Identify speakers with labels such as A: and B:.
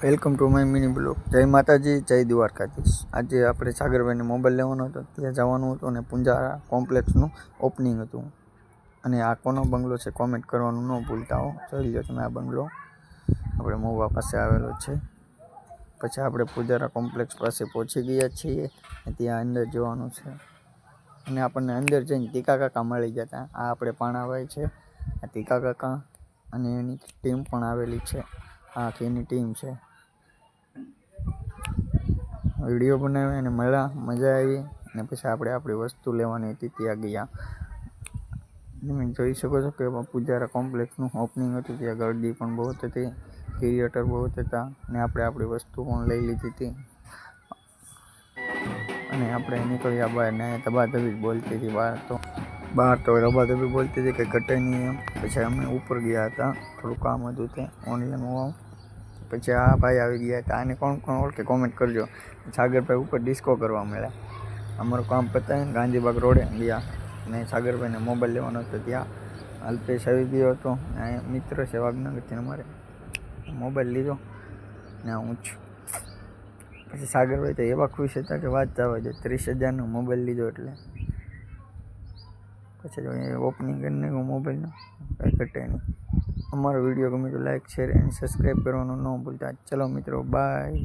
A: Welcome to my mini blog. જય માતાજી, જય દ્વારકાધીશ. આજે આપણે સાગરભાઈને મોબાઈલ લેવાનો હતો, ત્યાં જવાનું હતું અને પૂંજારા કોમ્પ્લેક્સનું ઓપનિંગ હતું. અને આ કોનો બંગલો છે કોમેન્ટ કરવાનું ન ભૂલતા હો. જોઈ લો તમે, આ બંગલો આપણે મોવા પાસે આવેલો છે. પછી આપણે પૂંજારા કોમ્પ્લેક્સ પાસે પહોંચી ગયા છીએ. ત્યાં અંદર જવાનું છે અને આપણને અંદર જઈને ટીકા કાકા મળી ગયા હતા. આ આપણે પાણાભાઈ છે, આ ટીકા કાકા અને એની ટીમ પણ આવેલી છે. આ આખી એની ટીમ છે. વિડીયો બનાવ્યો અને મજા આવી. અને પછી આપણે આપણી વસ્તુ લેવાની હતી, ત્યાં ગયા. તમે જોઈ શકો છો કે પૂજારા કોમ્પ્લેક્સનું ઓપનિંગ હતું. ત્યાં ગરદી પણ બહુ હતી, ક્રિએટર બહુ હતા અને આપણે આપણી વસ્તુ પણ લઈ લીધી હતી. અને આપણે નીકળ્યા બહાર ને ધબાધબી બોલતી હતી બહાર તો ધબાધબી બોલતી હતી કે ઘટે નહીં એમ. પછી અમે ઉપર ગયા હતા, થોડું કામ હતું તે ઓનલાઈન હોવાનું. પછી આ ભાઈ આવી ગયા હતા. આને કોણ ઓળખે કોમેન્ટ કરજો. સાગરભાઈ ઉપર ડિસ્કો કરવા મળ્યા. અમારું કામ પતાવીને ગાંધીબાગ રોડે ગયા અને સાગરભાઈને મોબાઈલ લેવાનો હતો. ત્યાં અલ્પેશ આવી ગયો હતો. મિત્ર છે વાઘનગરથી, અમારે મોબાઈલ લીધો ને હું છું. પછી સાગરભાઈ તો એવા ખુશ હતા કે વાત જવા દે. 30,000નો મોબાઈલ લીધો એટલે પછી ઓપનિંગ કરીને મોબાઈલનું કંઈ ઘટે નહીં. અમારો વિડીયો ગમે તો લાઈક, શેર અને સબસ્ક્રાઈબ કરવાનું ન ભૂલતા. ચલો મિત્રો, બાય.